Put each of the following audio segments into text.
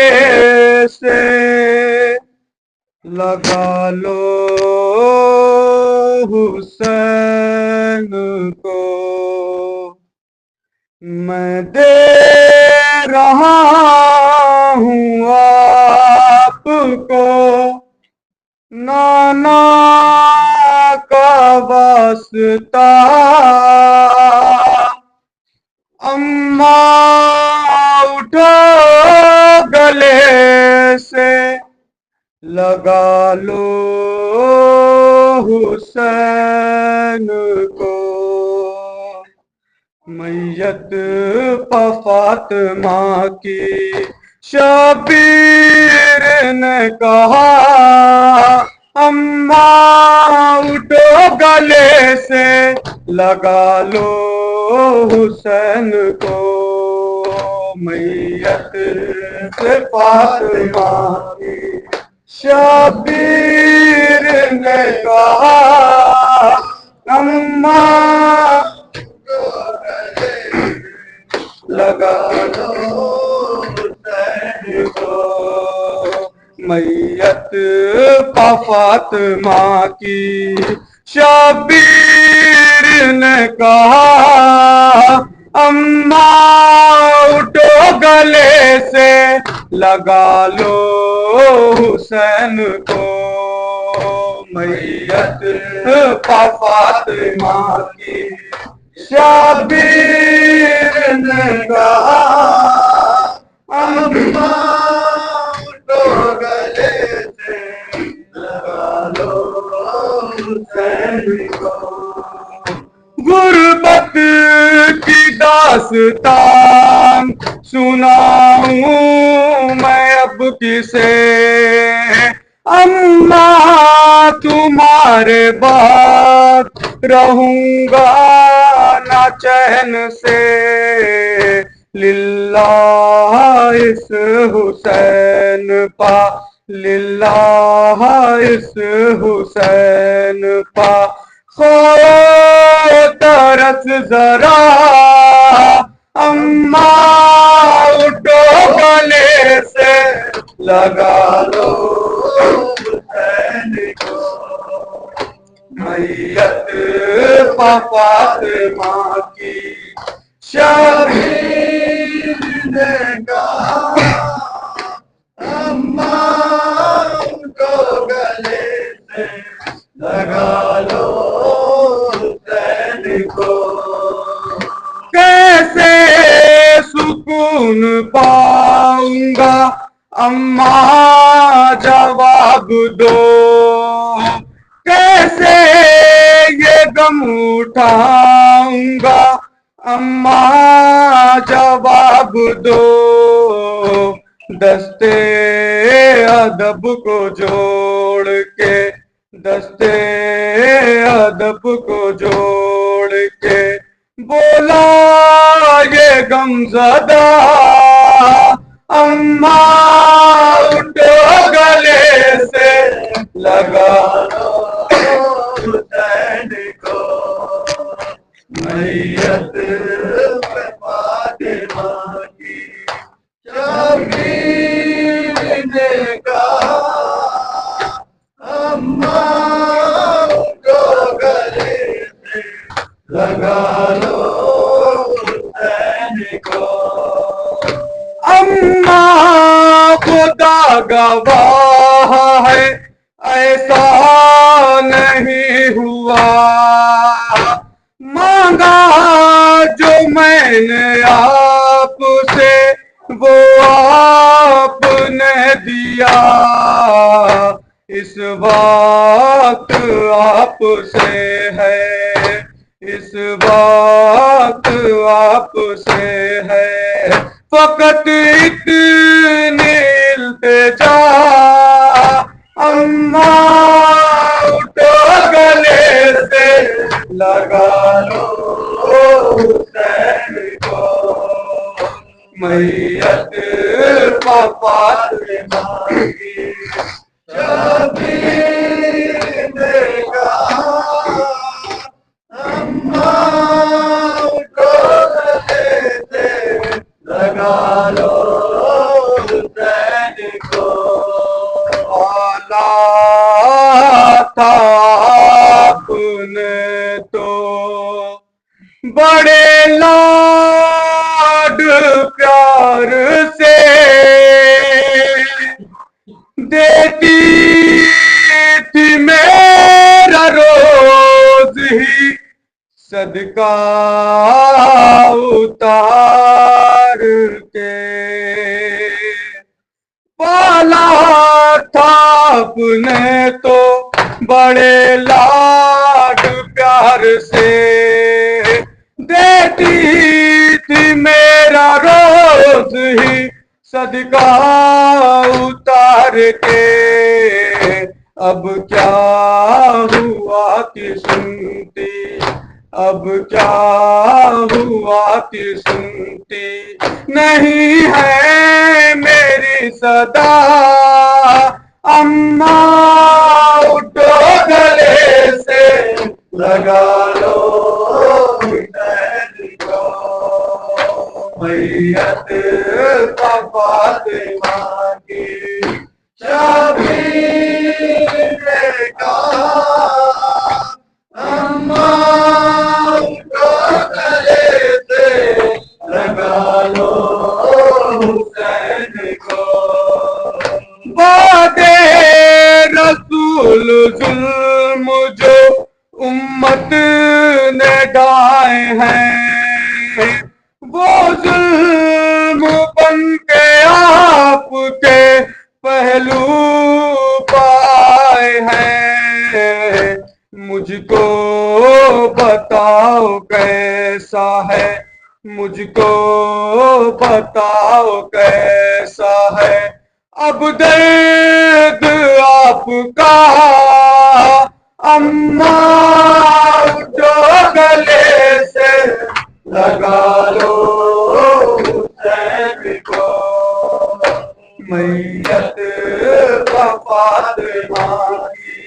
गले से लगा लो हुसैन को। मैं दे रहा हूँ आपको नाना का वास्ता। अम्मा उठो गले से लगा लो हुसैन को। मैयत फातिमा की शबीर ने कहा अम्मा उठो गले से लगा लो हुसैन को। मैयत फातिमा की शबीर ने कहा अम्मा लगा लो हुसैन को। मैयत फातिमा की शबीर ने कहा अम्मा उठो गले से लगा लो हुसैन को। मैयत फातिमा की शबीर ने कहा अम्मा उठो गले से लगा लो हुसैन को। गुर्बत की दास्तान सुनाऊं मैं अब किसे अम्मा तुम्हारे बाद रहूंगा ना चैन से। लिल्लाह इस हुसैन पा लिल्लाह इस हुसैन पा खो तरस जरा अम्मा उठो गले से लगा लो हुसैन को। मैयत फातिमा की शबीर ने कहा अम्मा उठो गले से लगा लो हुसैन को। कैसे सुकून पाऊंगा अम्मा जवाब दो। कैसे ये गम उठाऊंगा अम्मा जवाब दो। दस्ते अदब को जोड़ के दस्ते अदब को जोड़ के बोला ये गमज़दा अम्मा उठो गले से लगा लो हुसैन को। मैयत फातिमा की शबीर ने कहा अम्मा उठो गले से लगा लो हुसैन को। अम्मा खुदा गवाह है ऐसा नहीं हुआ। मांगा जो मैंने आपसे वो आपने दिया। इस वक्त आपसे है इस वक्त आपसे है फकत इतनी इल्तिजा अम्मा उठो गले से लगा लो हुसैन को। मैयत फातिमा की शबीर ने कहा अम्मा उठो गले से लगा लो हुसैन था आपने तो, बड़े लाड प्यार से देती थी मेरा रोज ही सदका उतार के। पाला था अपने तो बड़े लाड प्यार से, देती थी मेरा रोज ही सदका उतार के। अब क्या हुआ कि सुनती, अब क्या हुआ कि सुनती नहीं है मेरी सदा। अम्मा उठो गले से लगा लो मैयत फातिमा की शबीर का। अम्मा उठो गले से लगा लो हुसैन को। बादे रसूल जुल्म जो उम्मत ने ढाए हैं, वो जुल्म बन के आपके पहलू पाए हैं। मुझको बताओ कैसा है, मुझको बताओ कैसा है अब दर्द आपका। अम्मा उठो गले से लगा लो हुसैन को। मैयत फातिमा की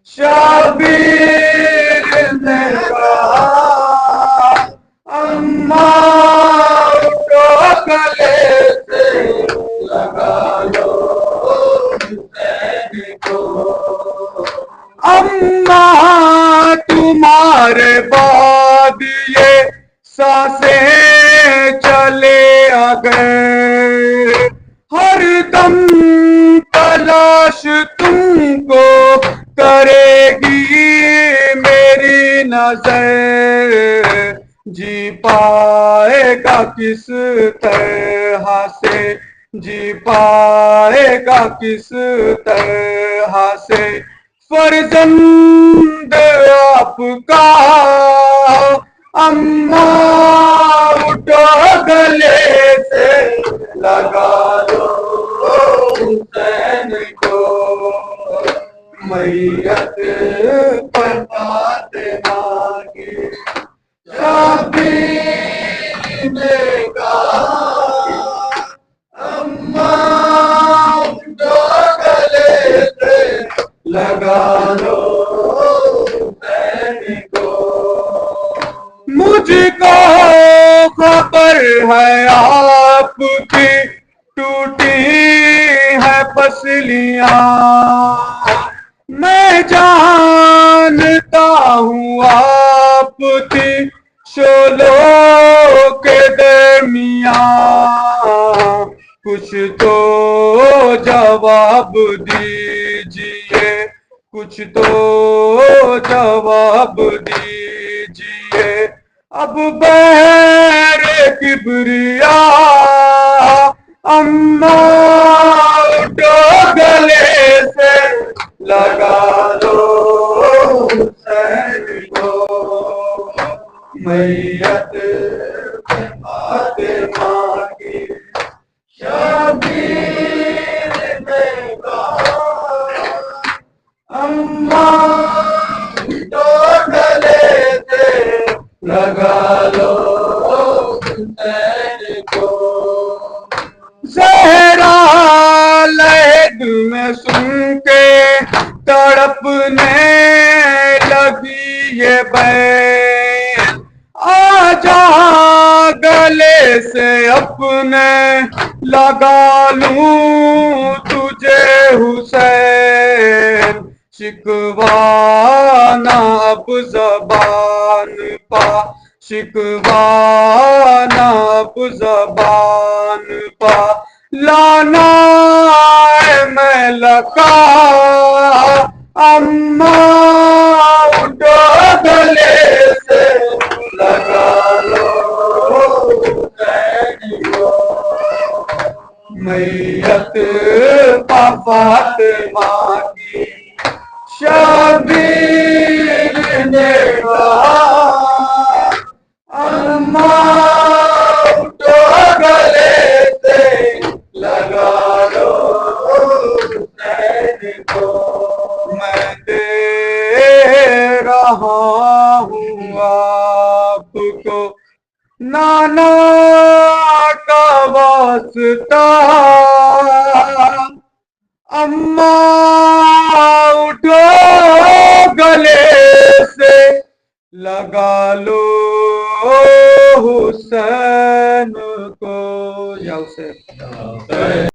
शबीर ने कहा, अम्मा उठो गले से लगा लो हुसैन को। अम्मा तुम्हारे बाद ये सांसें चले आ गए, हर दम तलाश तुमको करेगी मेरी नजर। जी पाएगा किस तरह से, जी पाएगा किस तरह से फर्जंद आपका। अम्मा उठो गले से लगा लो हुसैन को। मैयत फातिमा की शबीर ने कहा, अम्मा उठो गले से लगा लो हुसैन को। मुझको खबर है आपकी टूटी है पसलियां, मैं जानता हूँ आपकी शोलों के दरमियां। कुछ तो जवाब दीजिए, कुछ तो जवाब दीजिए अब बहरे किबरिया। अम्मा उठो गले से लगा लो हुसैन को। मैयत फातिमा की शबीर ने कहा, अम्मा उठो गले से लगा लो हुसैन को। ज़हरा लहद में सुन के तड़पने लगी ये बैन, आजा गले से अपने लगा लूं तुझे हुसैन। शिकवाना अब ज़बान पा, शिकवाना अब ज़बान पा, लाना है मैं लका, अम्मा उठो गले से लगा लो मैयत फातिमा की शबीर ने कहा, अम्मा उठो गले से लगा लो हुसैन को, मैं दे रहा हूँ आपको नाना का वास्ता, अम्मा उठो गले से लगा लो हुसैन को। या हुसैन।